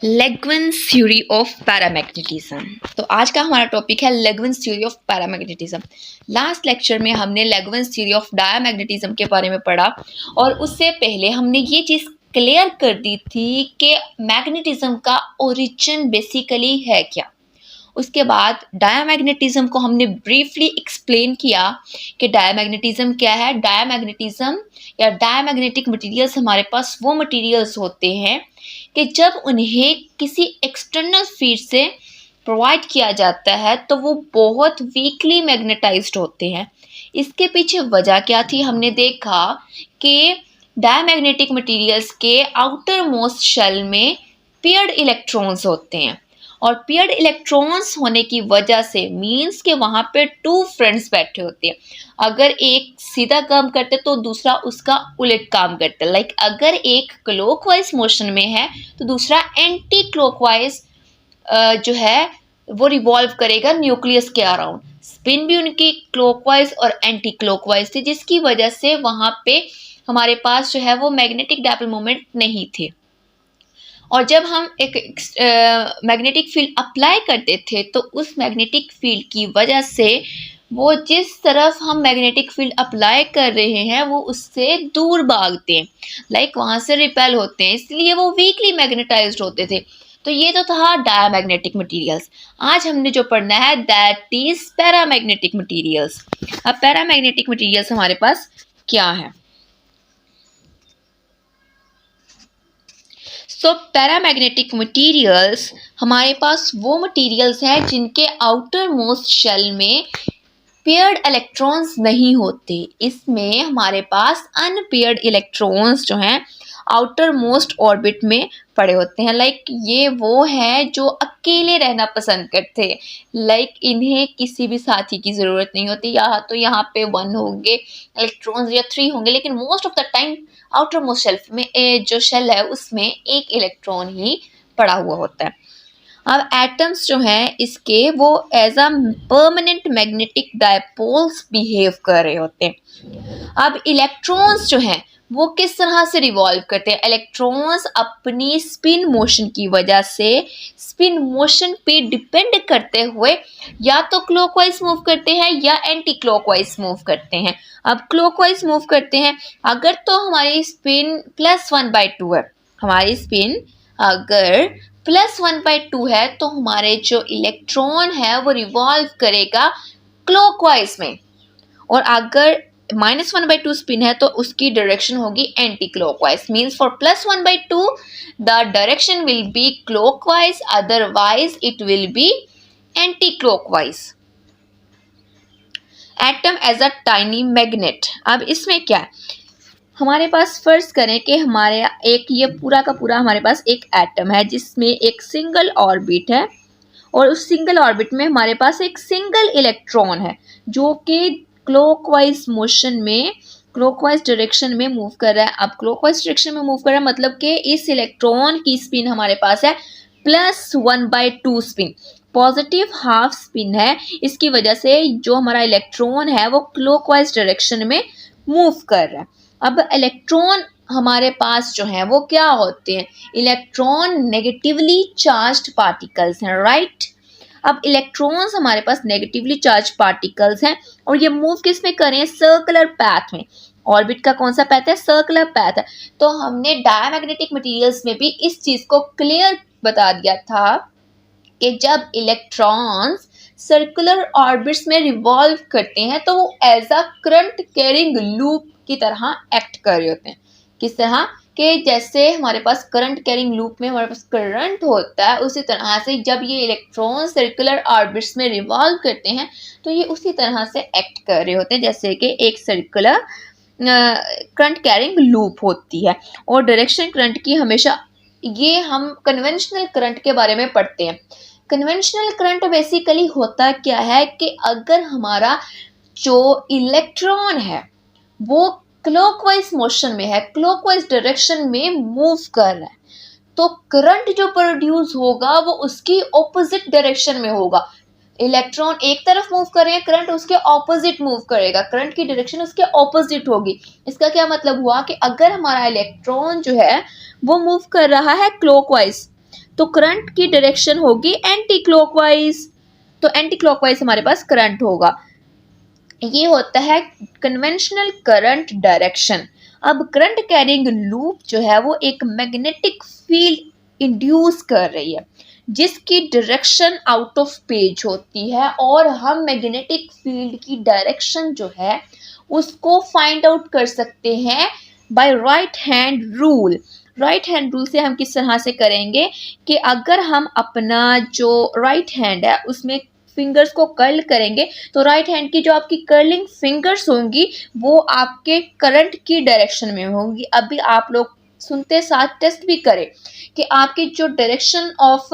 लेग्विन्स theory of paramagnetism. तो आज का हमारा टॉपिक है Langevin's theory of paramagnetism. Last lecture में हमने लेग्विन्स थ्योरी ऑफ डायमैग्नेटिज्म के बारे में पढ़ा और उससे पहले हमने ये चीज़ क्लियर कर दी थी कि मैग्नेटिज्म का ओरिजिन बेसिकली है क्या। उसके बाद डायमैग्नेटिज्म को हमने ब्रीफली एक्सप्लेन किया कि डायमैग्नेटिज्म क्या है। डायमैग्नेटिज्म या डायमैग्नेटिक मटेरियल्स हमारे पास वो मटेरियल्स होते हैं कि जब उन्हें किसी एक्सटर्नल फील्ड से प्रोवाइड किया जाता है तो वो बहुत वीकली मैग्नेटाइज्ड होते हैं। इसके पीछे वजह क्या थी, हमने देखा कि डायमैग्नेटिक मटेरियल्स के आउटर मोस्ट शेल में पेयर्ड इलेक्ट्रॉन्स होते हैं और पेयर्ड इलेक्ट्रॉन्स होने की वजह से मीन्स के वहाँ पे टू फ्रेंड्स बैठे होते हैं। अगर एक सीधा काम करते तो दूसरा उसका उलट काम करता है। लाइक अगर एक क्लॉकवाइज मोशन में है तो दूसरा एंटी क्लॉकवाइज जो है वो रिवॉल्व करेगा न्यूक्लियस के अराउंड। स्पिन भी उनकी क्लॉकवाइज और एंटी क्लॉकवाइज थी, जिसकी वजह से वहाँ पे हमारे पास जो है वो मैग्नेटिक डायपोल मोमेंट नहीं थे। और जब हम एक मैग्नेटिक फील्ड अप्लाई करते थे तो उस मैग्नेटिक फील्ड की वजह से वो जिस तरफ हम मैग्नेटिक फील्ड अप्लाई कर रहे हैं वो उससे दूर भागते हैं, लाइक वहाँ से रिपेल होते हैं, इसलिए वो वीकली मैग्नेटाइज्ड होते थे। तो ये तो था डायमैग्नेटिक मटेरियल्स। आज हमने जो पढ़ना है दैट इज पैरामैग्नेटिक मटेरियल्स। अब पैरामैग्नेटिक मटेरियल्स हमारे पास क्या है। सो पैरामैग्नेटिक मटेरियल्स हमारे पास वो मटेरियल्स हैं जिनके आउटर मोस्ट शेल में पेयर्ड इलेक्ट्रॉन्स नहीं होते। इसमें हमारे पास अनपेयर्ड इलेक्ट्रॉन्स जो हैं आउटर मोस्ट ऑर्बिट में पड़े होते हैं। लाइक ये वो है जो अकेले रहना पसंद करते हैं। लाइक इन्हें किसी भी साथी की ज़रूरत नहीं होती। या तो यहाँ पे 1 होंगे इलेक्ट्रॉन्स या 3 होंगे, लेकिन most of the time outer most shelf में जो शेल है उसमें एक इलेक्ट्रॉन ही पड़ा हुआ होता है। अब एटम्स जो हैं इसके वो as a permanent magnetic dipoles behave कर रहे होते हैं। अब इलेक्ट्रॉन्स जो हैं वो किस तरह से रिवॉल्व करते हैं। इलेक्ट्रॉन्स अपनी स्पिन मोशन की वजह से स्पिन मोशन पे डिपेंड करते हुए या तो क्लॉकवाइज मूव करते हैं या एंटी क्लॉकवाइज मूव करते हैं। अब क्लॉकवाइज मूव करते हैं अगर तो हमारी स्पिन +1/2 है। हमारी स्पिन अगर +1/2 है तो हमारे जो इलेक्ट्रॉन है वो रिवॉल्व करेगा क्लॉकवाइज में, और अगर -1/2 स्पिन है तो उसकी डायरेक्शन होगी anti clockwise. Means for +1/2 the direction will be clockwise, otherwise it will be anti clockwise. Atom as a tiny magnet. अब इसमें क्या है, हमारे पास फर्ज करें कि हमारे एक ये पूरा का पूरा हमारे पास एक एटम है जिसमें एक सिंगल ऑर्बिट है और उस सिंगल ऑर्बिट में हमारे पास एक सिंगल इलेक्ट्रॉन है जो कि क्लॉकवाइज मोशन में क्लॉकवाइज डायरेक्शन में मूव कर रहा है। अब क्लॉकवाइज डायरेक्शन में मूव कर रहा है मतलब कि इस इलेक्ट्रॉन की स्पिन हमारे पास है +1/2 स्पिन, पॉजिटिव हाफ स्पिन है। इसकी वजह से जो हमारा इलेक्ट्रॉन है वो क्लॉकवाइज डायरेक्शन में मूव कर रहा है। अब इलेक्ट्रॉन हमारे पास जो है वो क्या होते हैं, इलेक्ट्रॉन नेगेटिवली चार्ज्ड पार्टिकल्स हैं, राइट। अब इलेक्ट्रॉन्स हमारे पास नेगेटिवली चार्ज पार्टिकल्स हैं और ये मूव किस में कर रहे हैं, सर्कुलर पैथ में। ऑर्बिट का कौन सा पैथ है, सर्कुलर पैथ है। तो हमने डायमैग्नेटिक मटेरियल्स में भी इस चीज को क्लियर बता दिया था कि जब इलेक्ट्रॉन्स सर्कुलर ऑर्बिट्स में रिवॉल्व करते हैं तो वो as a current carrying loop की तरह एक्ट कर रहे होते हैं। किस तरह कि जैसे हमारे पास करंट कैरिंग लूप में हमारे पास करंट होता है, उसी तरह से जब ये इलेक्ट्रॉन सर्कुलर ऑर्बिट्स में रिवॉल्व करते हैं तो ये उसी तरह से एक्ट कर रहे होते हैं जैसे कि एक सर्कुलर करंट कैरिंग लूप होती है। और डायरेक्शन करंट की हमेशा, ये हम कन्वेंशनल करंट के बारे में पढ़ते हैं। कन्वेंशनल करंट बेसिकली होता क्या है कि अगर हमारा जो इलेक्ट्रॉन है वो क्लॉकवाइज मोशन में है, क्लॉकवाइज डायरेक्शन में मूव कर रहा है, तो करंट जो प्रोड्यूस होगा वो उसकी ऑपोजिट डायरेक्शन में होगा। इलेक्ट्रॉन एक तरफ मूव कर रहे हैं, करंट उसके ऑपोजिट मूव करेगा, करंट की डायरेक्शन उसके ऑपोजिट होगी। इसका क्या मतलब हुआ कि अगर हमारा इलेक्ट्रॉन जो है वो मूव कर रहा है क्लॉकवाइज तो करंट की डायरेक्शन होगी एंटी क्लॉकवाइज, तो एंटी क्लॉकवाइज हमारे पास करंट होगा। ये होता है कन्वेंशनल करंट डायरेक्शन। अब करंट कैरिंग लूप जो है वो एक मैग्नेटिक फील्ड इंड्यूस कर रही है जिसकी डायरेक्शन आउट ऑफ पेज होती है, और हम मैग्नेटिक फील्ड की डायरेक्शन जो है उसको फाइंड आउट कर सकते हैं by right hand rule. Right hand rule से हम किस तरह से करेंगे कि अगर हम अपना जो राइट हैंड है उसमें फिंगर्स को कर्ल करेंगे तो राइट हैंड की जो आपकी कर्लिंग फिंगर्स होंगी वो आपके करंट की डायरेक्शन में होंगी। अभी आप लोग सुनते साथ टेस्ट भी करें कि आपकी जो डायरेक्शन ऑफ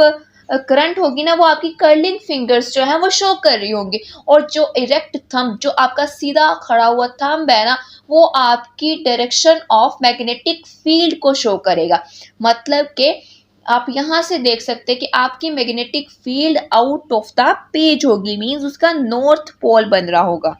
करंट होगी ना वो आपकी कर्लिंग फिंगर्स जो है वो शो कर रही होंगी, और जो इरेक्ट थंब, जो आपका सीधा खड़ा हुआ थंब है ना, वो आपकी डायरेक्शन ऑफ मैग्नेटिक फील्ड को शो करेगा। मतलब कि आप यहाँ से देख सकते हैं कि आपकी magnetic field out of the page होगी, मींस उसका नॉर्थ पोल बन रहा होगा।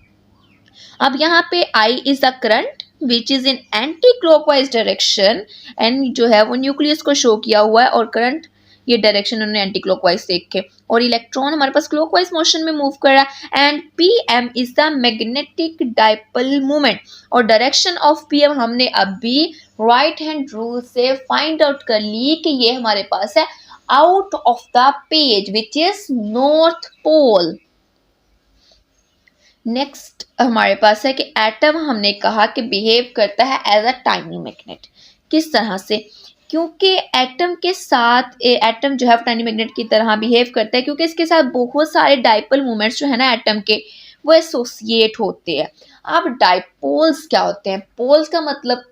अब यहाँ पे I is the current which is in anti clockwise direction, and जो है वो न्यूक्लियस को शो किया हुआ है, और करंट ये डायरेक्शन उन्होंने एंटी क्लॉकवाइज देख के, और इलेक्ट्रॉन हमारे पास क्लॉकवाइज मोशन में मूव कर रहा है। And PM is the magnetic dipole moment, और डायरेक्शन ऑफ PM हमने अभी राइट हैंड रूल से फाइंड आउट कर ली कि ये हमारे पास है out of the page which is north pole. Next हमारे पास है कि एटम हमने कहा कि बिहेव करता है एज अ टाइनी मैग्नेट। किस तरह से? क्योंकि एटम के साथ एटम जो है टाइनी मैग्नेट की तरह बिहेव करता है क्योंकि इसके साथ बहुत सारे डाइपोल मोमेंट्स जो है ना एटम के वो एसोसिएट होते हैं। अब डाइपोल्स क्या होते हैं? पोल्स का मतलब,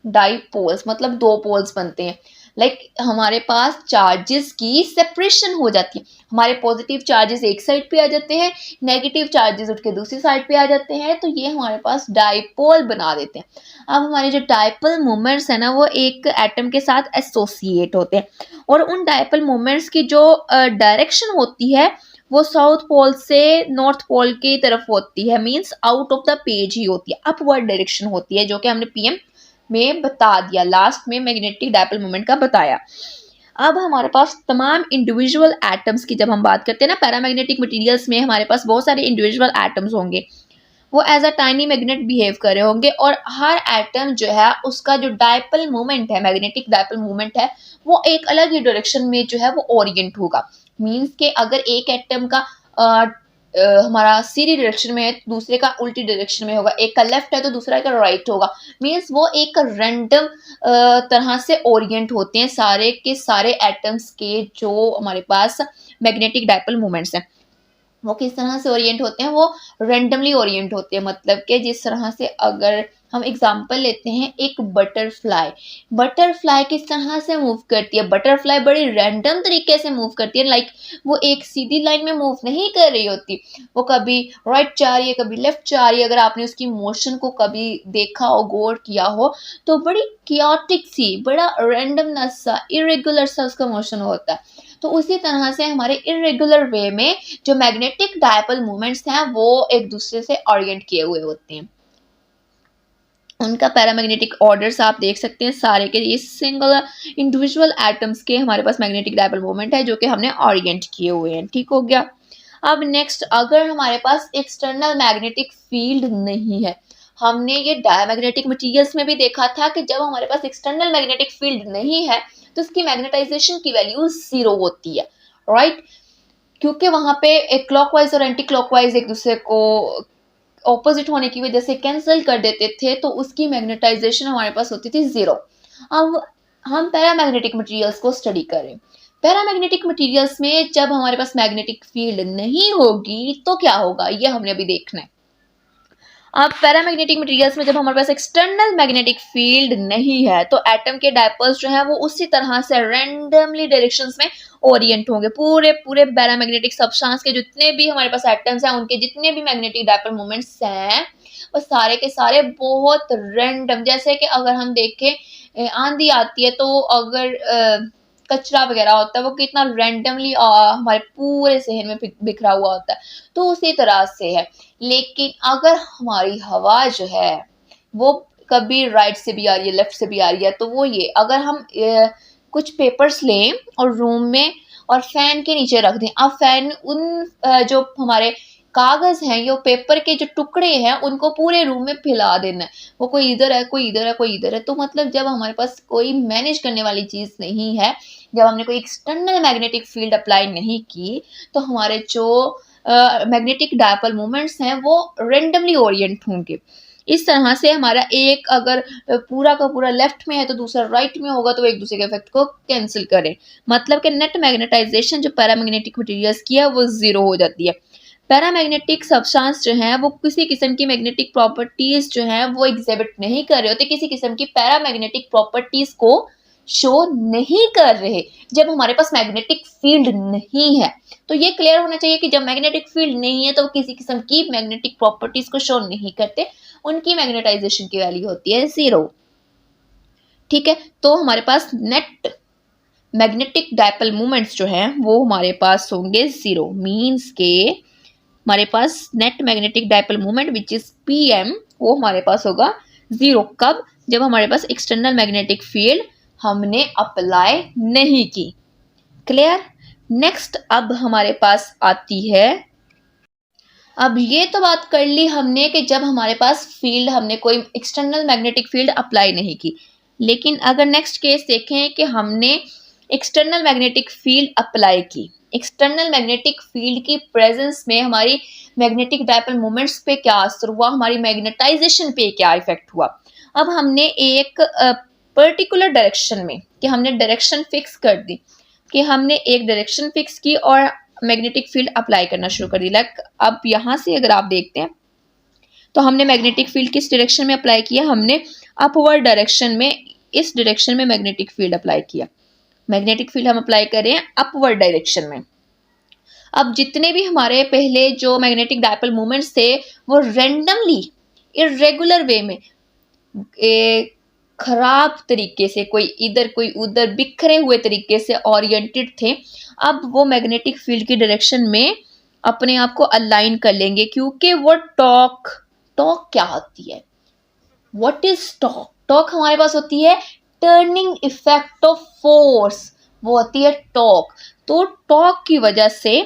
डाइपोल्स मतलब दो पोल्स बनते हैं। लाइक हमारे पास चार्जेस की सेपरेशन हो जाती है, हमारे पॉजिटिव चार्जेस एक साइड पे आ जाते हैं, नेगेटिव चार्जेस उठ के दूसरी साइड पे आ जाते हैं, तो ये हमारे पास डाइपोल बना देते हैं। अब हमारे जो डाइपोल मोमेंट्स है ना वो एक एटम के साथ एसोसिएट होते हैं, और उन डाइपोल मोमेंट्स की जो डायरेक्शन होती है वो साउथ पोल से नॉर्थ पोल की तरफ होती है, means out of the page ही होती है, अपवर्ड डायरेक्शन होती है, जो कि हमने PM में बता दिया, लास्ट में मैग्नेटिक डाइपोल मोमेंट का बताया। अब हमारे पास तमाम इंडिविजुअल एटम्स की जब हम बात करते हैं ना, पैरामैग्नेटिक मटेरियल्स में हमारे पास बहुत सारे इंडिविजुअल एटम्स होंगे, वो as a tiny magnet behave कर रहे होंगे, और हर एटम जो है उसका जो डाइपोल मोमेंट है, मैग्नेटिक डाइपोल मोमेंट है, वो एक अलग ही डायरेक्शन में जो है वो ओरिएंट होगा। मींस के अगर एक एटम का हमारा सीधी डायरेक्शन में है तो दूसरे का उल्टी डायरेक्शन में होगा, एक का लेफ्ट है तो दूसरा का राइट होगा, मींस वो एक रैंडम तरह से ओरिएंट होते हैं सारे के सारे एटम्स के जो हमारे पास मैग्नेटिक डाइपोल मोमेंट्स हैं। वो किस तरह से ओरिएंट होते हैं? वो रैंडमली ओरिएंट होते हैं, मतलब कि जिस तरह से अगर हम एग्जांपल लेते हैं एक बटरफ्लाई, बटरफ्लाई किस तरह से मूव करती है? बटरफ्लाई बड़ी रैंडम तरीके से मूव करती है, लाइक वो एक सीधी लाइन में मूव नहीं कर रही होती, वो कभी राइट जा रही है कभी लेफ्ट जा रही है। अगर आपने उसकी मोशन को कभी देखा हो, गौर किया हो, तो बड़ी कियोटिक सी, बड़ा रैंडमनेस सा, इरेगुलर सा उसका मोशन होता है। तो उसी तरह से हमारे इरेगुलर वे में जो मैग्नेटिक डाइपोल मोमेंट्स हैं वो एक दूसरे से ओरिएंट किए हुए होते हैं। उनका पैरामैग्नेटिक ऑर्डर्स आप देख सकते हैं सारे के, ये सिंगल इंडिविजुअल एटम्स के हमारे पास मैग्नेटिक डाइपोल मोमेंट है जो कि हमने ओरिएंट किए हुए हैं। ठीक हो गया। अब नेक्स्ट, अगर हमारे पास एक्सटर्नल मैग्नेटिक फील्ड नहीं है, हमने ये डायमैग्नेटिक मटेरियल्स में भी देखा था कि जब हमारे पास एक्सटर्नल मैग्नेटिक फील्ड नहीं है तो उसकी मैग्नेटाइजेशन की वैल्यू 0 होती है, राइट? क्योंकि वहां पे एक क्लॉकवाइज और एंटी क्लॉकवाइज एक दूसरे को ऑपोजिट होने की वजह से कैंसिल कर देते थे, तो उसकी मैग्नेटाइजेशन हमारे पास होती थी 0। अब हम पैरामैग्नेटिक मटेरियल्स को स्टडी करें। पैरामैग्नेटिक मटेरियल्स में जब हमारे पास मैग्नेटिक फील्ड नहीं होगी तो क्या होगा, ये हमने अभी देखना है। अब पैरामैग्नेटिक मटेरियल्स में जब हमारे पास एक्सटर्नल मैग्नेटिक फील्ड नहीं है तो एटम के डाइपोल्स जो है वो उसी तरह से रैंडमली डायरेक्शंस में ओरिएंट होंगे। पूरे पूरे पैरामैग्नेटिक सब्सटेंस के जितने भी हमारे पास एटम्स हैं उनके जितने भी मैग्नेटिक डाइपोल मोमेंट्स हैं वो सारे के सारे बहुत रैंडम, जैसे कि अगर हम देखें आंधी आती है तो अगर कचरा वगैरह होता है वो कितना रैंडमली हमारे पूरे शहर में बिखरा हुआ होता है, तो उसी तरह से है। लेकिन अगर हमारी हवा जो है वो कभी राइट से भी आ रही है लेफ्ट से भी आ रही है, तो वो ये अगर हम कुछ पेपर्स लें और रूम में और फैन के नीचे रख दें। अब फैन उन जो हमारे कागज हैं, ये पेपर के जो टुकड़े हैं, उनको पूरे रूम में फैला देना है। वो कोई इधर है, कोई इधर है, कोई इधर है। तो मतलब जब हमारे पास कोई मैनेज करने वाली चीज नहीं है, जब हमने कोई एक्सटर्नल मैग्नेटिक फील्ड अप्लाई नहीं की, तो हमारे जो मैग्नेटिक डायपोल मोमेंट्स हैं वो रेंडमली ओरिएंट होंगे। इस तरह से हमारा एक अगर पूरा का पूरा लेफ्ट में है तो दूसरा राइट में होगा, तो एक दूसरे के इफेक्ट को कैंसिल करें। मतलब कि नेट मैग्नेटाइजेशन जो पैरामैग्नेटिक मटेरियल्स की है वो जीरो हो जाती है। पैरामैग्नेटिक सब्सटेंस जो है वो किसी किस्म की मैग्नेटिक प्रॉपर्टीज जो है वो एग्जिबिट नहीं कर रहे होते, किसी किस्म की पैरामैग्नेटिक प्रॉपर्टीज को शो नहीं कर रहे जब हमारे पास मैग्नेटिक फील्ड नहीं है। तो ये क्लियर होना चाहिए कि जब मैग्नेटिक फील्ड नहीं है तो किसी किस्म की मैग्नेटिक प्रॉपर्टीज को शो नहीं करते, उनकी मैग्नेटाइजेशन की वैल्यू होती है जीरो। ठीक है, तो हमारे पास नेट मैग्नेटिक डायपोल मोमेंट्स जो है वो हमारे पास होंगे जीरो। मीन्स के हमारे पास net magnetic dipole moment which is PM वो हमारे पास होगा जीरो। कब? जब हमारे पास एक्सटर्नल मैग्नेटिक फील्ड हमने अप्लाई नहीं की। क्लियर? नेक्स्ट अब हमारे पास आती है, अब ये तो बात कर ली हमने कि जब हमारे पास फील्ड, हमने कोई एक्सटर्नल मैग्नेटिक फील्ड अप्लाई नहीं की। लेकिन अगर नेक्स्ट केस देखें कि हमने एक्सटर्नल मैग्नेटिक फील्ड अप्लाई की, एक्सटर्नल मैग्नेटिक फील्ड की प्रेजेंस में हमारी मैग्नेटिक डायपोल मोमेंट्स पे क्या असर हुआ, हमारी मैग्नेटाइजेशन पे क्या इफेक्ट हुआ। अब हमने एक पर्टिकुलर डायरेक्शन में, कि हमने डायरेक्शन फिक्स कर दी, कि हमने एक डायरेक्शन फिक्स की और मैग्नेटिक फील्ड अप्लाई करना शुरू कर दी। लाइक अब यहाँ से अगर आप देखते हैं तो हमने मैग्नेटिक फील्ड किस डायरेक्शन में अप्लाई किया, हमने अपवर्ड डायरेक्शन में, इस डायरेक्शन में मैग्नेटिक फील्ड अप्लाई किया। मैग्नेटिक फील्ड हम अप्लाई कर रहे हैं अपवर्ड डायरेक्शन में। अब जितने भी हमारे पहले जो मैग्नेटिक डायपोल मोमेंट्स थे वो रेंडमली इरेगुलर वे में खराब तरीके से, कोई इधर कोई उधर बिखरे हुए तरीके से ओरिएंटेड थे। अब वो मैग्नेटिक फील्ड की डायरेक्शन में अपने आप को अलाइन कर लेंगे, क्योंकि वो टॉर्क क्या होती है, व्हाट इज टॉर्क? टॉर्क हमारे पास होती है टर्निंग इफेक्ट ऑफ फोर्स, वो होती है टॉर्क। तो टॉर्क की वजह से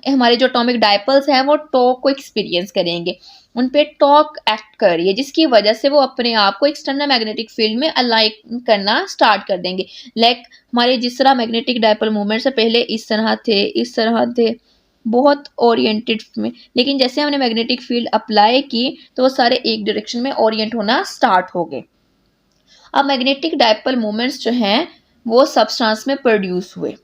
हमारे जो एटॉमिक डायपोल्स हैं वो टॉर्क को एक्सपीरियंस करेंगे, उन पे टॉर्क एक्ट कर रही है, जिसकी वजह से वो अपने आप को एक्सटर्नल मैग्नेटिक फील्ड में अलाइन करना स्टार्ट कर देंगे। लाइक हमारे जिस तरह मैग्नेटिक डायपोल मूवमेंट से पहले इस तरह थे बहुत ओरिएंटेड में, लेकिन जैसे हमने मैग्नेटिक फील्ड अप्लाई की तो वो सारे एक डायरेक्शन में ओरिएंट होना स्टार्ट हो गए। अब मैग्नेटिक डायपोल मोमेंट्स जो हैं वो सब्सटेंस में प्रोड्यूस हुए,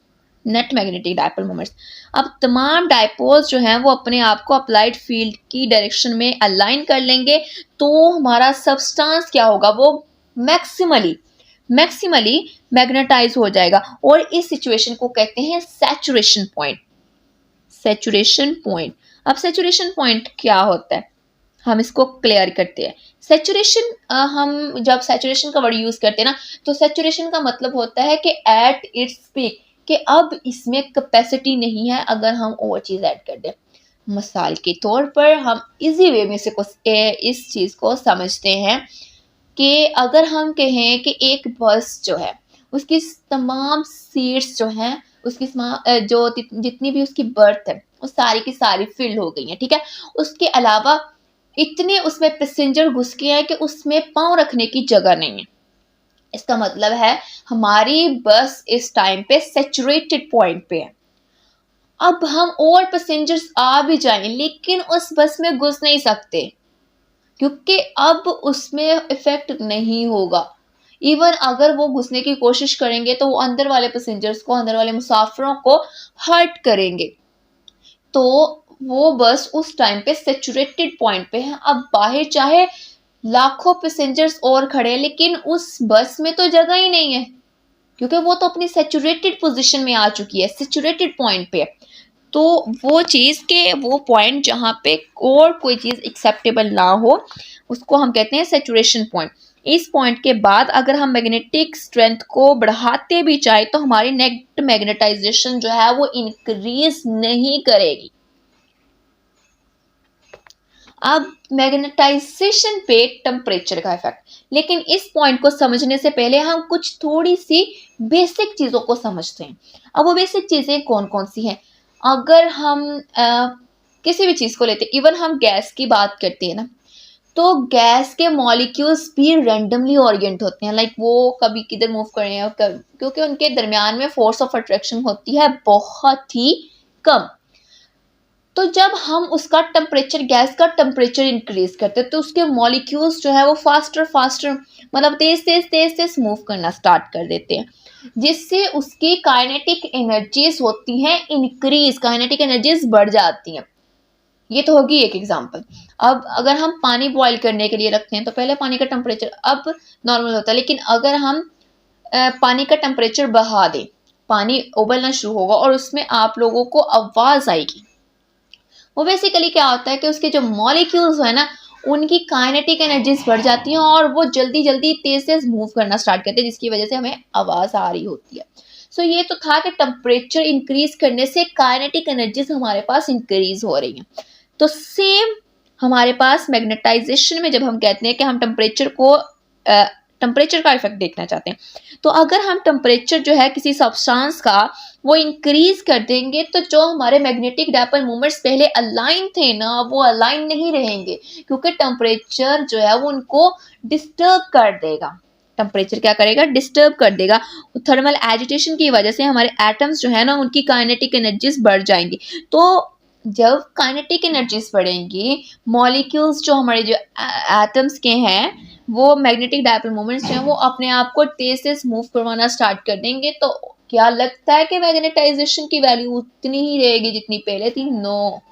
नेट मैग्नेटिक डायपोल मोमेंट्स। अब तमाम डायपोल्स जो हैं वो अपने आप को अप्लाइड फील्ड की डायरेक्शन में अलाइन कर लेंगे, तो हमारा सब्सटेंस क्या होगा, वो मैक्सिमली मैग्नेटाइज हो जाएगा। और इस सिचुएशन को कहते हैं सैचुरेशन पॉइंट। सैचुरेशन पॉइंट, अब सैचुरेशन पॉइंट क्या होता है हम इसको क्लियर करते हैं। सैचुरेशन, हम जब सैचुरेशन का वर्ड यूज करते हैं ना, तो सैचुरेशन का मतलब होता है कि एट इट्स पीक, कि अब इसमें कैपेसिटी नहीं है अगर हम और चीज ऐड कर दें। मिसाल के तौर पर हम इजी वे में से इस चीज को समझते हैं कि अगर हम कहें कि एक बस जो है उसकी तमाम सीट्स जो हैं, उसकी जो जितनी भी उसकी बर्थ है वो सारी की सारी फिल हो गई हैं, ठीक है। उसके अलावा इतने उसमें पैसेंजर घुस गए हैं कि उसमें पाँव रखने की जगह नहीं है। इसका मतलब है हमारी बस इस टाइम पे सैचुरेटेड पॉइंट पे है। अब हम और पैसेंजर्स आ भी जाएं लेकिन उस बस में घुस नहीं सकते, क्योंकि अब उसमें इफेक्ट नहीं होगा। इवन अगर वो घुसने की कोशिश करेंगे तो वो अंदर वाले पैसेंजर्स को, अंदर वाले मुसाफिरों को हर्ट करेंगे। तो वो बस उस टाइम पे सैचुरेटेड पॉइंट पे है। अब बाहर चाहे लाखों पैसेंजर्स और खड़े हैं लेकिन उस बस में तो जगह ही नहीं है, क्योंकि वो तो अपनी सैचुरेटेड पोजीशन में आ चुकी है, सैचुरेटेड पॉइंट पे। तो वो चीज़ के वो पॉइंट जहाँ पे और कोई चीज़ एक्सेप्टेबल ना हो उसको हम कहते हैं सैचुरेशन पॉइंट। इस पॉइंट के बाद अगर हम मैग्नेटिक स्ट्रेंथ को बढ़ाते भी चाहे तो हमारी नेट मैग्नेटाइजेशन जो है वो इंक्रीज नहीं करेगी। अब मैग्नेटाइजेशन पे टेम्परेचर का इफेक्ट, लेकिन इस पॉइंट को समझने से पहले हम कुछ थोड़ी सी बेसिक चीज़ों को समझते हैं। अब वो बेसिक चीज़ें कौन कौन सी हैं? अगर हम किसी भी चीज़ को लेते हैं, इवन हम गैस की बात करते हैं ना, तो गैस के मॉलिक्यूल्स भी रैंडमली ओरिएंट होते हैं, लाइक वो कभी किधर मूव कर रहे हैं क्योंकि उनके दरमियान में फोर्स ऑफ अट्रैक्शन होती है बहुत ही कम। तो जब हम उसका टेम्परेचर, गैस का टेम्परेचर इंक्रीज करते हैं, तो उसके मॉलिक्यूल्स जो है वो फास्टर मतलब तेज मूव करना स्टार्ट कर देते हैं, जिससे उसकी काइनेटिक एनर्जीज होती हैं इंक्रीज, काइनेटिक एनर्जीज बढ़ जाती हैं। ये तो होगी एक एग्जांपल। अब अगर हम पानी बॉईल करने के लिए रखते हैं तो पहले पानी का टेम्परेचर अब नॉर्मल होता है, लेकिन अगर हम पानी का टेम्परेचर बढ़ा दें, पानी उबलना शुरू होगा और उसमें आप लोगों को आवाज आएगी। वो बेसिकली क्या होता है कि उसके जो मॉलिक्यूल्स है ना, उनकी काइनेटिक एनर्जीज बढ़ जाती हैं और वो जल्दी जल्दी तेज मूव करना स्टार्ट करते हैं, जिसकी वजह से हमें आवाज आ रही होती है। सो ये तो था कि टेम्परेचर इंक्रीज करने से काइनेटिक एनर्जीज हमारे पास इंक्रीज हो रही हैं। तो सेम हमारे पास मैग्नेटाइजेशन में जब हम कहते हैं कि हम टेम्परेचर का इफेक्ट देखना चाहते हैं, तो अगर हम टेम्परेचर जो है किसी सब्सटेंस का वो इंक्रीज कर देंगे, तो जो हमारे मैग्नेटिक डायपोल मोमेंट्स पहले अलाइन थे ना, वो अलाइन नहीं रहेंगे, क्योंकि टेम्परेचर जो है वो उनको डिस्टर्ब कर देगा। टेम्परेचर क्या करेगा? डिस्टर्ब कर देगा। थर्मल एजिटेशन की वजह से हमारे एटम्स जो है ना, उनकी काइनेटिक एनर्जीज बढ़ जाएंगी। तो जब काइनेटिक एनर्जीज बढ़ेंगी, मॉलिक्यूल्स जो हमारे जो एटम्स के हैं, वो मैग्नेटिक डायपोल मोमेंट्स जो हैं वो अपने आप को तेज से मूव करवाना स्टार्ट कर देंगे। तो क्या लगता है कि मैग्नेटाइजेशन की वैल्यू उतनी ही रहेगी जितनी पहले थी? नो,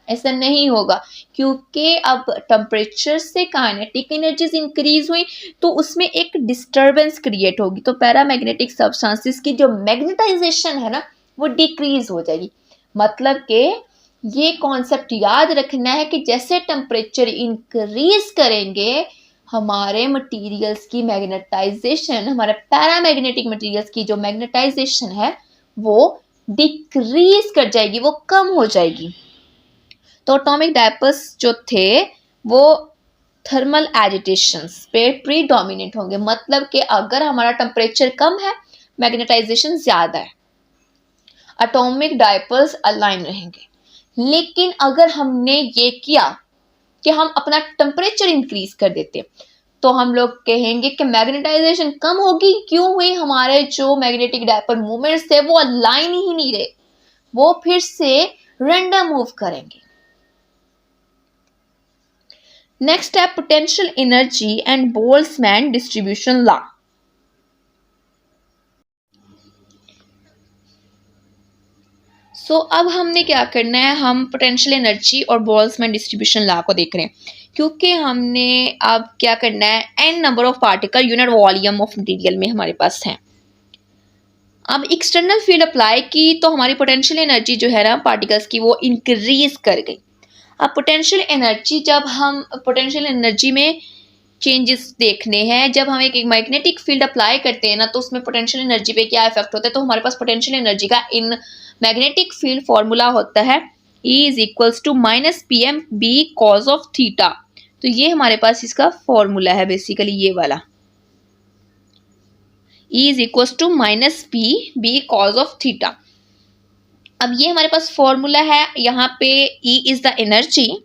ऐसा नहीं होगा, क्योंकि अब टेम्परेचर से काइनेटिक एनर्जीज इंक्रीज हुई तो उसमें एक डिस्टर्बेंस क्रिएट होगी, तो पैरामैग्नेटिक सब्सटेंसेस की जो मैग्नेटाइजेशन है ना, वो डिक्रीज हो जाएगी। मतलब कि ये कॉन्सेप्ट याद रखना है कि जैसे टेम्परेचर इंक्रीज करेंगे, हमारे मटेरियल्स की मैग्नेटाइजेशन, हमारे पैरामैग्नेटिक मटेरियल्स की जो मैग्नेटाइजेशन है वो डिक्रीज कर जाएगी, वो कम हो जाएगी। तो एटॉमिक डायपोल्स जो थे वो थर्मल एजिटेशंस पे प्रीडोमिनेट होंगे, मतलब कि अगर हमारा टेम्परेचर कम है, मैग्नेटाइजेशन ज्यादा है, एटॉमिक डायपोल्स अलाइन रहेंगे। लेकिन अगर हमने ये किया कि हम अपना टेम्परेचर इंक्रीज कर देते, तो हम लोग कहेंगे कि मैग्नेटाइजेशन कम होगी। क्यों हुई? हमारे जो मैग्नेटिक डायपोल मूवमेंट्स थे वो अलाइन ही नहीं रहे, वो फिर से रैंडम मूव करेंगे। नेक्स्ट है potential energy and Boltzmann distribution law. So अब हमने क्या करना है, हम पोटेंशियल एनर्जी और बोल्ट्जमैन डिस्ट्रीब्यूशन लॉ को देख रहे हैं, क्योंकि हमने अब क्या करना है, n number of particle unit volume of material में हमारे पास हैं। अब एक्सटर्नल फील्ड अप्लाई की तो हमारी पोटेंशियल एनर्जी जो है ना पार्टिकल्स की, वो इंक्रीज कर गई। अब पोटेंशियल एनर्जी, जब हम पोटेंशियल एनर्जी में चेंजेस देखने हैं, जब हम एक मैग्नेटिक फील्ड अप्लाई करते हैं ना, तो उसमें पोटेंशियल एनर्जी पे क्या इफेक्ट होता है, तो हमारे पास पोटेंशियल एनर्जी का इन मैग्नेटिक फील्ड फॉर्मूला होता है E is equals to minus P M B cos of theta. तो ये हमारे पास इसका फॉर्मूला है, बेसिकली ये वाला E is equals to minus P B cos of theta. अब ये हमारे पास फॉर्मूला है, यहाँ पे E is the energy,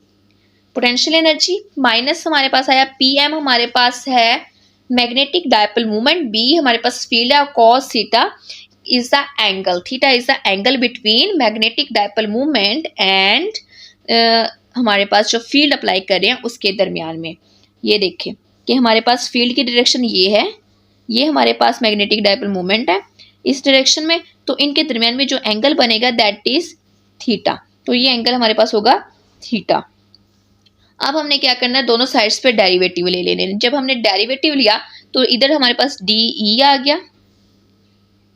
potential energy, minus हमारे पास आया पीएम, हमारे पास है मैग्नेटिक डायपोल मोमेंट, बी हमारे पास फील्ड है, cos theta is the angle, theta is the angle between magnetic dipole moment and हमारे पास जो फील्ड अप्लाई कर रहे हैं उसके दरमियान में। ये देखें कि हमारे पास फील्ड की डायरेक्शन ये है, ये हमारे पास मैग्नेटिक डायपोल मोमेंट है इस डायरेक्शन में, तो इनके दरमियान में जो एंगल बनेगा दैट इज थीटा। तो ये एंगल हमारे पास होगा थीटा। अब हमने क्या करना है, दोनों साइड्स पे डेरिवेटिव ले लेने। जब हमने डेरिवेटिव लिया तो इधर हमारे पास डी ई आ गया,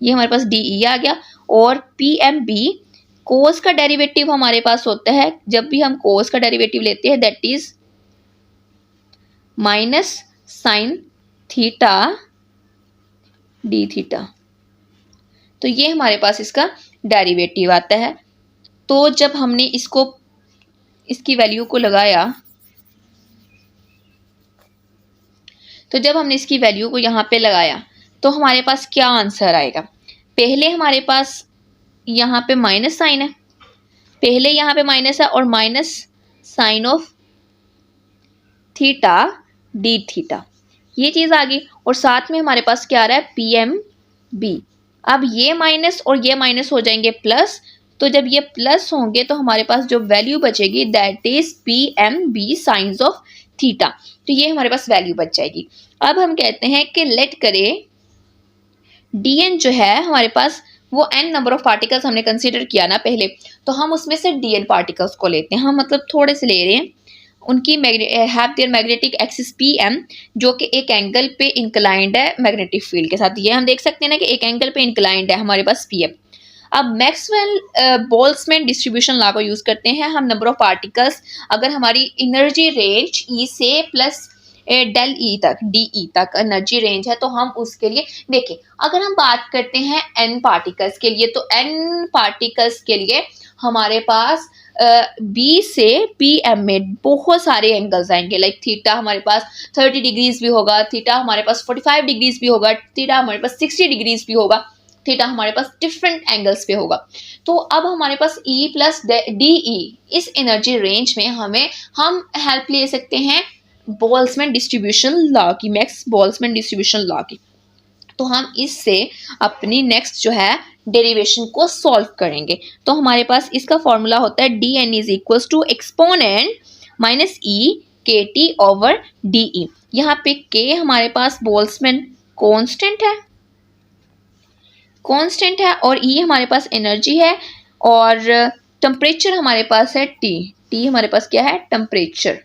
ये हमारे पास डी ई आ गया, और पी एम बी कोस का डेरिवेटिव हमारे पास होता है, जब भी हम कोस का डेरिवेटिव लेते हैं that is minus sine theta D theta. तो ये हमारे पास इसका डेरिवेटिव आता है। तो जब हमने इसकी वैल्यू को लगाया तो जब हमने इसकी वैल्यू को यहाँ पे लगाया तो हमारे पास क्या आंसर आएगा। पहले हमारे पास यहाँ पे माइनस साइन है, पहले यहाँ पे माइनस है और minus sine of theta D theta, ये चीज़ आ गई। और साथ में हमारे पास क्या आ रहा है, पी एम बी। अब ये माइनस और ये माइनस हो जाएंगे प्लस, तो जब ये प्लस होंगे तो हमारे पास जो वैल्यू बचेगी that is P M B sine of theta, तो ये हमारे पास वैल्यू बच जाएगी। अब हम कहते हैं कि लेट करें डी एन जो है हमारे पास वो एन नंबर ऑफ पार्टिकल्स हमने कंसीडर किया ना पहले, तो हम उसमें से डी एन पार्टिकल्स को लेते हैं, हम मतलब थोड़े से ले रहे हैं। उनकी have their magnetic axis P M, जो कि एक एंगल पे इंक्लाइंड है मैग्नेटिक फील्ड के साथ। ये हम देख सकते हैं ना कि एक एंगल पे इंक्लाइंड है हमारे पास पी एम। अब मैक्सवेल बोल्ट्जमैन डिस्ट्रीब्यूशन लॉ को यूज करते हैं हम। नंबर ऑफ पार्टिकल्स अगर हमारी एनर्जी रेंज ई से प्लस डेल ई तक डी ई तक एनर्जी रेंज है, तो हम उसके लिए देखिए, अगर हम बात करते हैं एन पार्टिकल्स के लिए, तो एन पार्टिकल्स के लिए हमारे पास बी से पी एम में बहुत सारे एंगल्स आएंगे। लाइक थीटा हमारे पास 30 डिग्रीज भी होगा, थीटा हमारे पास 45 डिग्रीज भी होगा, थीटा हमारे पास 60 डिग्रीज भी होगा, थीटा हमारे पास डिफरेंट एंगल्स पे होगा। तो अब हमारे पास E प्लस डी ई इस एनर्जी रेंज में हम हेल्प ले सकते हैं बोल्ट्जमैन डिस्ट्रीब्यूशन लॉ की, मैक्स बोल्ट्जमैन डिस्ट्रीब्यूशन लॉ की। तो हम इससे अपनी नेक्स्ट जो है डेरिवेशन को सॉल्व करेंगे। तो हमारे पास इसका फॉर्मूला होता है D N is equal to exponent minus E K T over D E. यहाँ पे के हमारे पास बोल्ट्जमैन कांस्टेंट है और ई हमारे पास एनर्जी है और टेम्परेचर हमारे पास है टी हमारे पास क्या है, टेम्परेचर।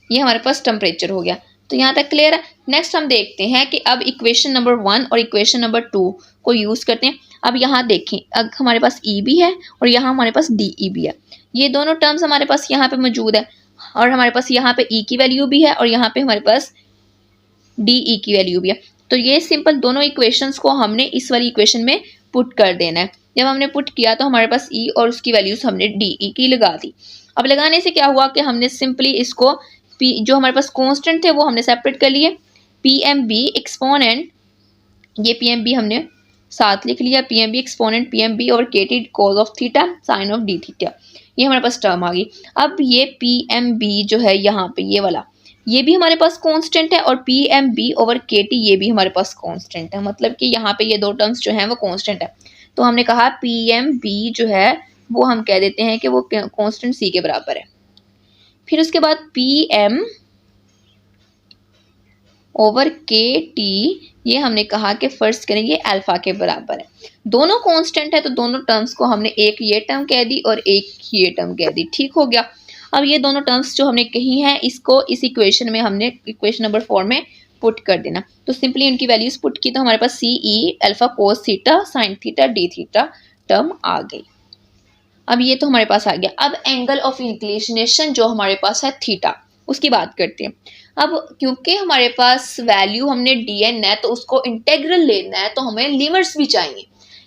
ये हमारे पास टेम्परेचर हो गया। तो यहाँ तक क्लियर है। नेक्स्ट हम देखते हैं कि अब इक्वेशन नंबर 1 और इक्वेशन नंबर 2 को यूज़ करते हैं। अब यहाँ देखें, अब हमारे पास ई भी है और यहाँ हमारे पास डी ई भी है। ये दोनों टर्म्स हमारे पास यहाँ पे मौजूद है और हमारे पास यहाँ पे ई की वैल्यू भी है और यहाँ पे हमारे पास डी ई की वैल्यू भी है। तो ये सिंपल दोनों इक्वेशंस को हमने इस वाली इक्वेशन में पुट कर देना है। जब हमने पुट किया तो हमारे पास ई और उसकी वैल्यूज हमने डी ई की लगा दी। अब लगाने से क्या हुआ कि हमने सिंपली इसको जो हमारे पास कांस्टेंट थे वो हमने सेपरेट कर लिए, पी एम बी एक्सपोनेंट, ये पी एम बी हमने साथ लिख लिया, P M B exponent P M B और K T cos of theta sine of D theta, ये हमारे पास टर्म आ गई। अब ये पी एम बी जो है यहाँ पे ये वाला, ये भी हमारे पास कांस्टेंट है और पी एम बी ओवर के टी ये भी हमारे पास कांस्टेंट है, मतलब कि यहाँ पे ये दो टर्म्स जो हैं वो कांस्टेंट है। तो हमने कहा पी एम बी जो है वो हम कह देते हैं कि वो कांस्टेंट सी के बराबर है। फिर उसके बाद पी एम ओवर के टी ये हमने कहा कि फर्स्ट करेंगे अल्फा के बराबर है। दोनों कांस्टेंट है तो दोनों टर्म्स को हमने एक ये टर्म कह दी और एक ये टर्म कह दी, ठीक हो गया। अब ये दोनों टर्म्स जो हमने कही हैं इसको इस इक्वेशन में हमने इक्वेशन नंबर 4 में पुट कर देना। तो सिंपली उनकी वैल्यूज पुट की तो हमारे पास C E alpha cos theta sine theta D theta term आ गई। अब ये तो हमारे पास आ गया। अब एंगल ऑफ इंक्लिनेशन जो हमारे पास है थीटा, उसकी बात करते हैं। अब क्योंकि हमारे पास वैल्यू हमने डी एन है तो उसको इंटेग्रल लेना है, तो हमें लिमिट्स भी चाहिए,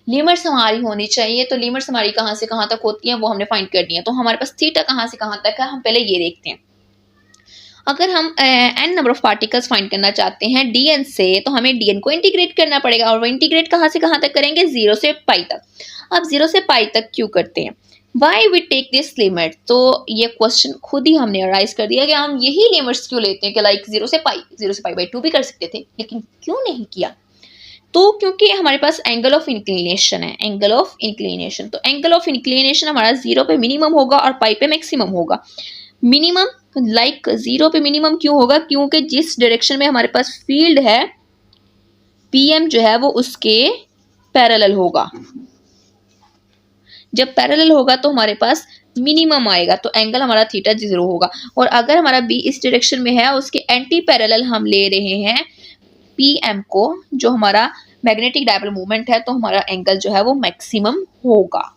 लिमिट्स हमारी होनी चाहिए। तो लिमिट्स हमारी कहाँ से कहाँ तक होती हैं वो हमने फाइंड करनी है। तो हमारे पास थीटा कहाँ से कहाँ तक है, हम पहले ये देखते हैं। अगर हम n number of particles find करना चाहते हैं डी एन से, तो हमें डी एन को इंटीग्रेट करना पड़ेगा और वो इंटीग्रेट कहाँ से कहाँ तक करेंगे, 0 से पाई तक। अब 0 से पाई तक क्यों करते हैं, why we take this limit, तो ये क्वेश्चन खुद ही हमने अराइज कर दिया कि हम यही लिमिट्स क्यों लेते हैं कि लाइक 0 से पाई बाई 2 भी कर सकते थे, लेकिन क्यों नहीं किया। तो क्योंकि हमारे पास एंगल ऑफ इंक्लिनेशन है, एंगल ऑफ इंक्लिनेशन, तो एंगल ऑफ इंक्लिनेशन हमारा 0 पे मिनिमम होगा और पाई पे मैक्सिमम होगा। मिनिमम लाइक 0 पे मिनिमम क्यों होगा, क्योंकि जिस डायरेक्शन में हमारे पास फील्ड है पीएम जो है वो उसके पैरेलल होगा। जब पैरेलल होगा तो हमारे पास मिनिमम आएगा, तो एंगल हमारा थीटा 0 होगा। और अगर हमारा बी इस डायरेक्शन में है उसके एंटी पैरेलल हम ले रहे हैं पीएम को, जो हमारा मैग्नेटिक डायपोल मूवमेंट है, तो हमारा एंगल जो है वो मैक्सिमम होगा।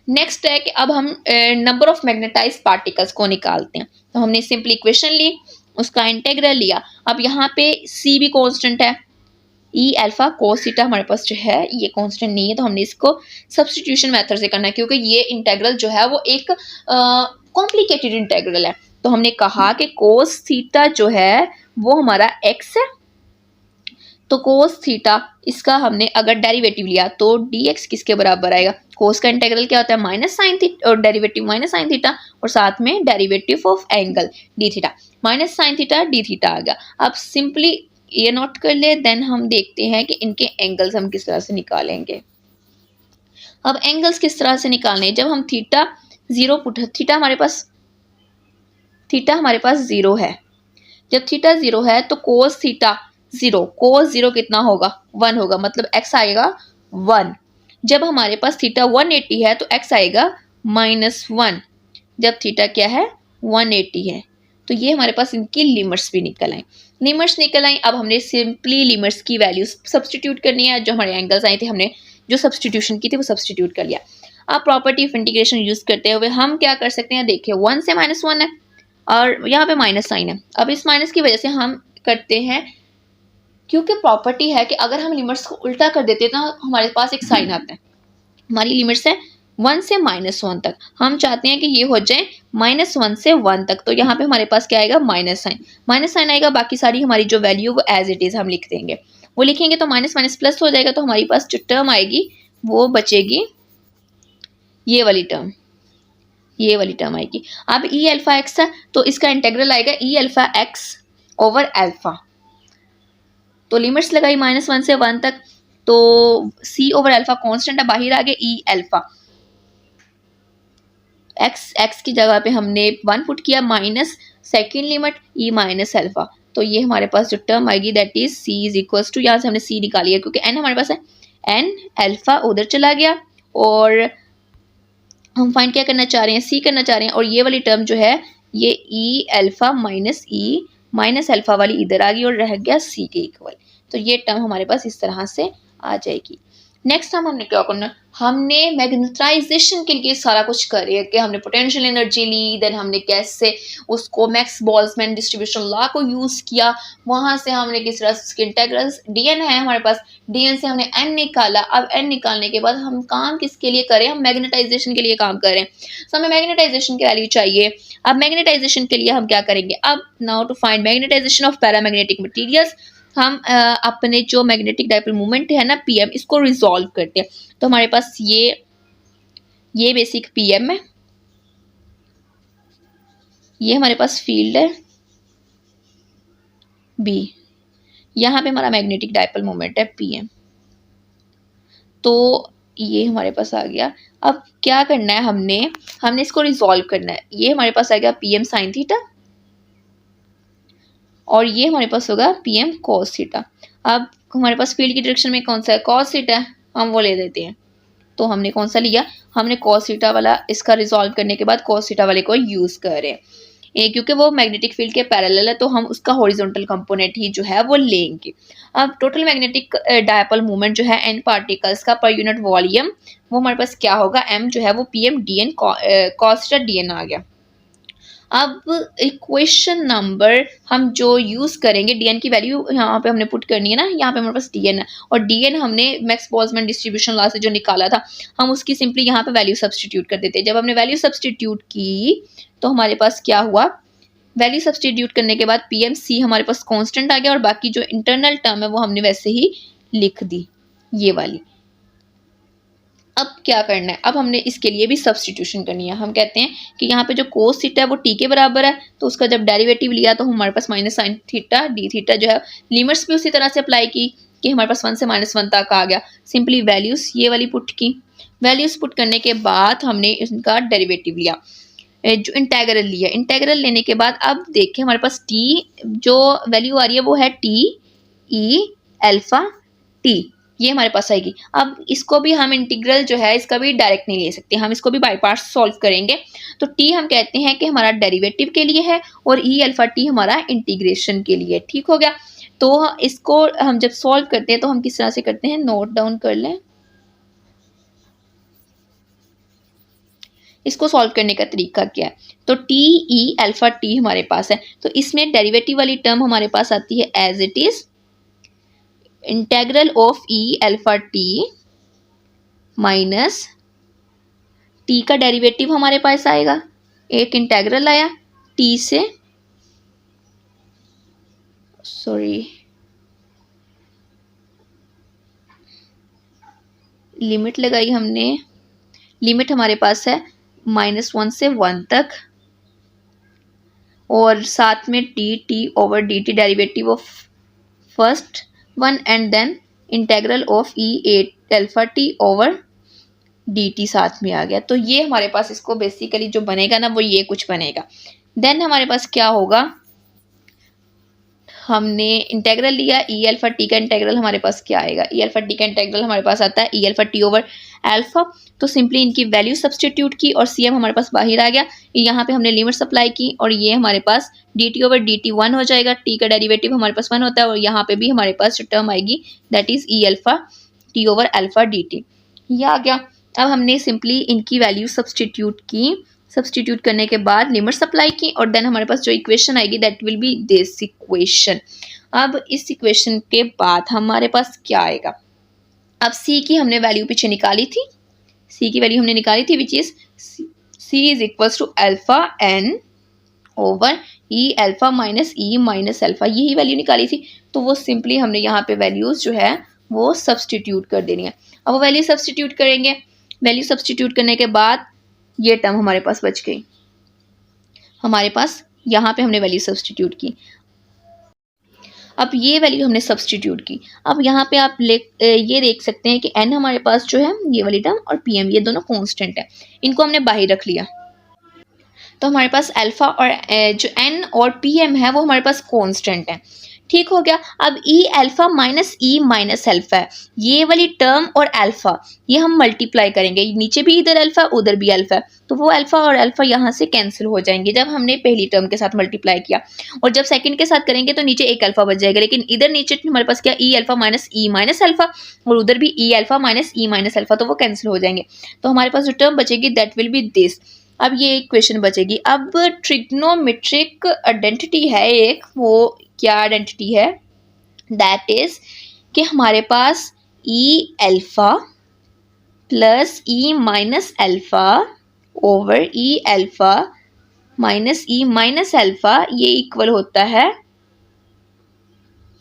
नेक्स्ट है कि अब हम नंबर ऑफ मैग्नेटाइज्ड पार्टिकल्स को निकालते हैं। तो हमने सिंपल इक्वेशन ली, उसका इंटीग्रल लिया। अब यहाँ पे सी भी कांस्टेंट है, ई अल्फा कोस थीटा हमारे पास जो है ये कांस्टेंट नहीं है, तो हमने इसको सब्स्टिट्यूशन मेथड से करना है, क्योंकि ये इंटीग्रल जो है वो एक कॉम्प्लिकेटेड इंटीग्रल है। तो हमने कहा कि कोस थीटा जो है वो हमारा x है, तो कोस थीटा इसका हमने अगर डेरिवेटिव लिया तो dx किसके बराबर आएगा, कोस का इंटीग्रल क्या होता है माइनस साइन थीटा, और डेरिवेटिव माइनस साइन थीटा, और साथ में derivative of angle D theta, minus sine theta D theta आ गया। अब सिंपली ये नोट कर ले, देन हम देखते हैं कि इनके एंगल्स हम किस तरह से निकालेंगे। अब एंगल्स किस तरह से निकालने, जब हम थीटा जीरो पुट, थीटा हमारे पास जीरो है, जब थीटा जीरो है तो cos theta zero, cos zero कितना होगा 1 होगा, मतलब x आएगा 1। जब हमारे पास थीटा 180 है तो x आएगा -1, जब थीटा क्या है 180 है। तो ये हमारे पास इनकी लिमिट्स भी निकल आई। अब हमने सिंपली लिमिट्स की वैल्यूज सब्सटीट्यूट करनी है, जो हमारे एंगल्स आए थे हमने जो सब्सटीट्यूशन की थी वो सब्सटीट्यूट कर लिया। अब प्रॉपर्टी ऑफ इंटीग्रेशन यूज करते हुए हम क्या कर सकते हैं, देखिए 1 से -1 है और यहाँ पे माइनस साइन है। अब इस माइनस की वजह से हम करते हैं, क्योंकि प्रॉपर्टी है कि अगर हम लिमिट्स को उल्टा कर देते हैं तो हमारे पास एक साइन आता है। हमारी लिमिट्स है 1 से -1 तक, हम चाहते हैं कि ये हो जाए -1 से 1 तक, तो यहाँ पे हमारे पास क्या आएगा माइनस साइन आएगा। बाकी सारी हमारी जो वैल्यू वो एज इट इज हम लिख देंगे, वो लिखेंगे तो माइनस माइनस प्लस हो जाएगा, तो हमारे पास जो टर्म आएगी वो बचेगी ये वाली टर्म आएगी। अब ई अल्फा एक्स है तो इसका इंटेग्रल आएगा ई अल्फा एक्स ओवर अल्फा, तो लिमिट्स लगाई -1 से 1 तक, तो सी ओवर अल्फा कॉन्स्टेंट है, बाहर आ गया ई अल्फा, एक्स की जगह पे हमने 1 पुट किया, minus second limit E minus alpha, तो ये हमारे पास जो टर्म आएगी that is C is equals to, यहाँ से हमने सी निकाली है क्योंकि एन हमारे पास है, एन अल्फा उधर चला गया और हम फाइंड क्या करना चाह रहे हैं, सी करना चाह रहे हैं, और ये वाली टर्म जो है ये ई alpha minus E minus alpha वाली इधर आ गई और रह गया सी के इक्वल, तो ये टर्म हमारे पास इस तरह से आ जाएगी। नेक्स्ट हमने क्या करना, हमने मैग्नेटाइजेशन के लिए सारा कुछ करिए कि हमने पोटेंशियल एनर्जी ली, देन हमने कैसे उसको मैक्स बोल्ट्जमैन डिस्ट्रीब्यूशन लॉ को यूज़ किया, वहाँ से हमने किस तरह से इंटीग्रल्स डीएन है हमारे पास, डीएन से हमने एन निकाला। अब एन निकालने के बाद हम काम किसके लिए करें, हम मैग्नेटाइजेशन के लिए काम करें, तो हमें मैग्नेटाइजेशन की वैल्यू चाहिए। अब मैग्नेटाइजेशन के लिए हम क्या करेंगे, अब now to find magnetization of paramagnetic materials, हम अपने जो मैग्नेटिक डाइपोल मोमेंट है ना पीएम, इसको रिजॉल्व करते हैं। तो हमारे पास ये बेसिक पीएम है, ये हमारे पास फील्ड है बी, यहाँ पे हमारा मैग्नेटिक डाइपोल मोमेंट है पीएम, तो ये हमारे पास आ गया। अब क्या करना है, हमने इसको रिजॉल्व करना है। ये हमारे पास आ गया पीएम साइन थीटा और ये हमारे पास होगा पीएम कॉस थीटा। अब हमारे पास फील्ड की डायरेक्शन में कौन सा है, कॉस थीटा, हम वो ले देते हैं। तो हमने कौन सा लिया, हमने कॉस थीटा वाला, इसका रिजॉल्व करने के बाद कॉस थीटा वाले को यूज़ कर रहे हैं, क्योंकि वो मैग्नेटिक फील्ड के पैरेलल है, तो हम उसका हॉरिजॉन्टल कंपोनेंट ही जो है वो लेंगे। अब टोटल मैग्नेटिक डायपोल मूवमेंट जो है एन पार्टिकल्स का पर यूनिट वॉल्यूम, वो हमारे पास क्या होगा, एम जो है वो PM DN cos theta DN आ गया। अब इक्वेशन नंबर हम जो यूज़ करेंगे, डीएन की वैल्यू यहाँ पे हमने पुट करनी है ना, यहाँ पे हमारे पास डीएन है और डीएन हमने मैक्स बोल्ट्जमैन डिस्ट्रीब्यूशन लॉ से जो निकाला था, हम उसकी सिंपली यहाँ पे वैल्यू सब्सटीट्यूट कर देते हैं। जब हमने वैल्यू सब्सटीट्यूट की तो हमारे पास क्या हुआ, वैल्यू सब्सटीट्यूट करने के बाद पीएम सी हमारे पास कॉन्स्टेंट आ गया और बाकी जो इंटरनल टर्म है वो हमने वैसे ही लिख दी, ये वाली। अब क्या करना है, अब हमने इसके लिए भी सब्सटीट्यूशन करनी है। हम कहते हैं कि यहाँ पे जो कोस थीटा है वो टी के बराबर है, तो उसका जब डेरिवेटिव लिया तो हमारे पास minus sine theta D theta जो है, लिमिट्स भी उसी तरह से अप्लाई की कि हमारे पास 1 से -1 तक आ गया। सिंपली वैल्यूज ये वाली पुट की, वैल्यूज पुट करने के बाद हमने इनका डेरिवेटिव लिया, जो इंटेग्रल लिया। इंटेग्रल लेने के बाद अब देखिए हमारे पास टी जो वैल्यू आ रही है वो है टी ई अल्फा टी, ये हमारे पास आएगी। अब इसको भी हम इंटीग्रल जो है इसका भी डायरेक्ट नहीं ले सकते, हम इसको भी बाई पार्ट्स सॉल्व करेंगे। तो टी हम कहते हैं कि हमारा डेरिवेटिव के लिए है और ई अल्फा टी हमारा इंटीग्रेशन के लिए, ठीक हो गया। तो इसको हम जब सॉल्व करते हैं तो हम किस तरह से करते हैं, नोट डाउन कर लें। इसको सॉल्व करने का तरीका क्या है, तो टी ई अल्फा टी हमारे पास है, तो इसमें डेरिवेटिव वाली टर्म हमारे पास आती है as it is integral of E alpha T minus T का डेरिवेटिव हमारे पास आएगा, एक इंटेग्रल आया टी से, सॉरी, लिमिट लगाई हमने, लिमिट हमारे पास है -1 से 1 तक, और साथ में T over D T derivative of first one and then integral of E8 alpha T over D T साथ में आ गया। तो ये हमारे पास इसको बेसिकली जो बनेगा ना वो ये कुछ बनेगा। देन हमारे पास क्या होगा, हमने इंटेग्रल लिया ई अल्फा टी का इंटेग्रल हमारे पास क्या आएगा, ई अल्फा टी का इंटेग्रल हमारे पास आता है ई अल्फा टी ओवर अल्फा। तो सिंपली इनकी वैल्यू सब्स्टिट्यूट की और सी एम हमारे पास बाहर आ गया। यहाँ पे हमने लिमिट सप्लाई की और ये हमारे पास D T over D T 1 हो जाएगा, टी का डेरिवेटिव हमारे पास 1 होता है, और यहाँ पे भी हमारे पास जो टर्म आएगी that is E alpha T over alpha D T, ये आ गया। अब हमने सिंपली इनकी वैल्यू सब्स्टिट्यूट की, सब्स्टिट्यूट करने के बाद लिमिट सप्लाई की, और देन हमारे पास जो इक्वेशन आएगी that will be this equation. अब इस इक्वेशन के बाद हमारे पास क्या आएगा, अब सी की हमने वैल्यू पीछे निकाली थी, सी की वैल्यू हमने निकाली थी which is C is equals to alpha N over E alpha minus E minus alpha, यही वैल्यू निकाली थी। तो वो सिंपली हमने यहाँ पे वैल्यूज जो है वो सब्स्टिट्यूट कर देनी है। अब वो वैल्यू सब्स्टिट्यूट करेंगे, वैल्यू सब्स्टिट्यूट करने के बाद ये टर्म हमारे पास बच गई, हमारे पास यहाँ पे हमने वैल्यू सब्स्टिट्यूट की। अब ये वैल्यू हमने सब्स्टिट्यूट की, अब यहाँ पे आप ये देख सकते हैं कि n हमारे पास जो है ये वाली टर्म और pm ये दोनों कांस्टेंट है, इनको हमने बाहर रख लिया। तो हमारे पास अल्फा और जो n और pm है वो हमारे पास कांस्टेंट है, ठीक हो गया। अब ई alpha minus E minus alpha है, ये वाली टर्म और अल्फा ये हम मल्टीप्लाई करेंगे, नीचे भी इधर अल्फा उधर भी अल्फा, तो वो अल्फा और अल्फा यहाँ से कैंसिल हो जाएंगे जब हमने पहली टर्म के साथ मल्टीप्लाई किया, और जब सेकंड के साथ करेंगे तो नीचे एक अल्फा बच जाएगा, लेकिन इधर नीचे हमारे पास क्या ई alpha minus E minus alpha, और उधर भी ई alpha minus E minus alpha, तो वो कैंसिल हो जाएंगे। तो हमारे पास जो टर्म बचेगी दैट विल बी दिस। अब ये इक्वेशन बचेगी। अब ट्रिग्नोमेट्रिक आइडेंटिटी है एक, वो क्या आइडेंटिटी है, दैट इज कि हमारे पास ई अल्फा प्लस ई minus alpha over E alpha minus E minus alpha ये इक्वल होता है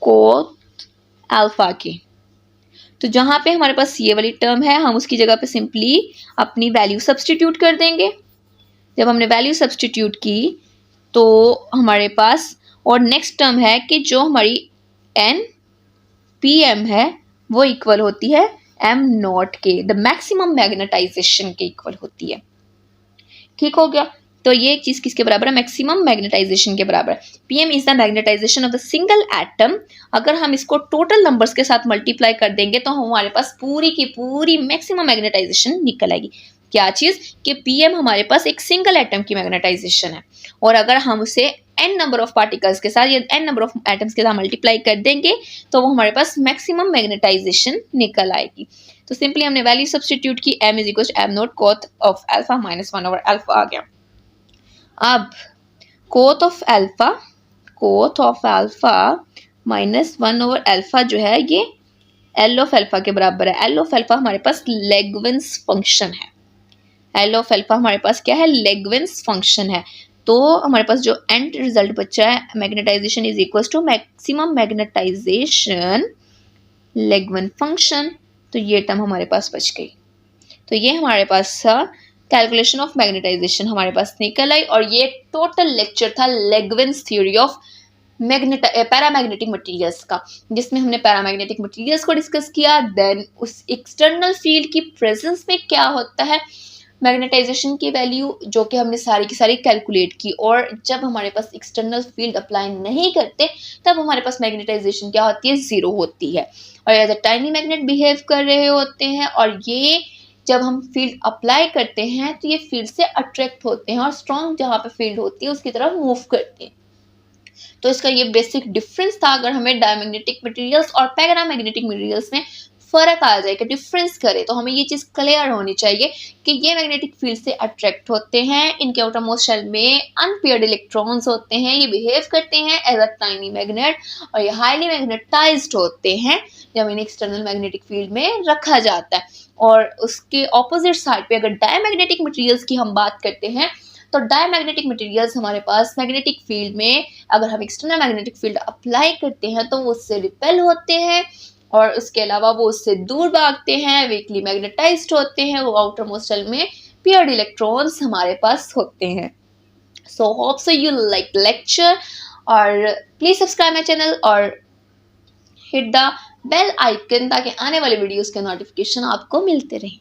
कोट अल्फा के। तो जहां पे हमारे पास ये वाली टर्म है हम उसकी जगह पे सिंपली अपनी वैल्यू सब्स्टिट्यूट कर देंगे। जब हमने वैल्यू सब्स्टिट्यूट की तो हमारे पास, और नेक्स्ट टर्म है कि जो हमारी एन पी एम है वो इक्वल होती है एम नॉट के, द मैक्सिमम मैग्नेटाइजेशन के इक्वल होती है, ठीक हो गया। तो ये एक चीज किसके बराबर है, मैक्सिमम मैग्नेटाइजेशन के बराबर है। PM is the magnetization of the single atom. अगर हम इसको टोटल नंबर्स के साथ मल्टीप्लाई कर देंगे तो हमारे पास पूरी की पूरी मैक्सिमम मैग्नेटाइजेशन निकल आएगी। क्या चीज कि पीएम हमारे पास एक सिंगल एटम की मैग्नेटाइजेशन है, और अगर हम उसे n नंबर ऑफ पार्टिकल्स के साथ या n नंबर ऑफ एटम्स के साथ मल्टीप्लाई कर देंगे तो वो हमारे पास मैक्सिमम मैग्नेटाइजेशन निकल आएगी। तो सिंपली हमने वैल्यू सब्स्टिट्यूट की, m is equal to m not coth of alpha minus 1 over alpha आ गया। अब coth of alpha minus 1 over alpha जो है ये एल ऑफ अल्फा के बराबर है। एल ऑफ अल्फा हमारे पास लेग्विन्स फंक्शन है, एल ऑफ अल्फा हमारे पास क्या है, लेग्विन्स फंक्शन है। तो हमारे पास जो एंड रिजल्ट बचा है magnetisation is equal to maximum magnetisation Langevin function, तो ये टर्म हमारे पास बच गई। तो ये हमारे पास कैलकुलेशन ऑफ मैग्नेटाइजेशन हमारे पास निकल आई, और ये टोटल लेक्चर था लेग्विन्स थ्योरी ऑफ पैरामैग्नेटिक मटेरियल्स का, जिसमें हमने पैरामैग्नेटिक मटेरियल्स को डिस्कस किया, देन उस एक्सटर्नल फील्ड की प्रेजेंस में क्या होता है मैग्नेटाइजेशन की वैल्यू, जो कि हमने सारी की सारी कैलकुलेट की, और जब हमारे पास एक्सटर्नल फील्ड अप्लाई नहीं करते तब हमारे पास मैग्नेटाइजेशन क्या होती है, जीरो होती है, और as a tiny magnet behave कर रहे होते हैं, और ये जब हम फील्ड अप्लाई करते हैं तो ये फील्ड से अट्रैक्ट होते हैं और स्ट्रॉन्ग जहाँ पे फील्ड होती है उसकी तरफ मूव करते हैं। तो इसका ये बेसिक डिफरेंस था। अगर हमें डायमैग्नेटिक मटेरियल्स और पैरामैग्नेटिक मटेरियल्स में फर्क आ जाए कि डिफरेंस करे, तो हमें ये चीज क्लियर होनी चाहिए कि ये मैग्नेटिक फील्ड से अट्रैक्ट होते हैं, इनके आउटर मोस्ट शेल में अनपेयर्ड इलेक्ट्रॉन्स होते हैं, ये बिहेव करते हैं एज अ टाइनी मैग्नेट, और ये हाईली मैग्नेटाइज्ड होते हैं जब इन्हें एक्सटर्नल मैग्नेटिक फील्ड में रखा जाता है। और उसके ऑपोजिट साइड पे अगर डायमैग्नेटिक मटेरियल्स की हम बात करते हैं तो डायमैग्नेटिक मटेरियल्स हमारे पास मैग्नेटिक फील्ड में अगर हम एक्सटर्नल मैग्नेटिक फील्ड अप्लाई करते हैं तो वो उससे रिपेल होते हैं और उसके अलावा वो उससे दूर भागते हैं, वीकली मैग्नेटाइज्ड होते हैं, वो आउटर मोस्ट शेल में पेयर्ड इलेक्ट्रॉन्स हमारे पास होते हैं। So hope so you like lecture और प्लीज सब्सक्राइब माई चैनल और हिट द बेल आइकन ताकि आने वाले वीडियोस के नोटिफिकेशन आपको मिलते रहें।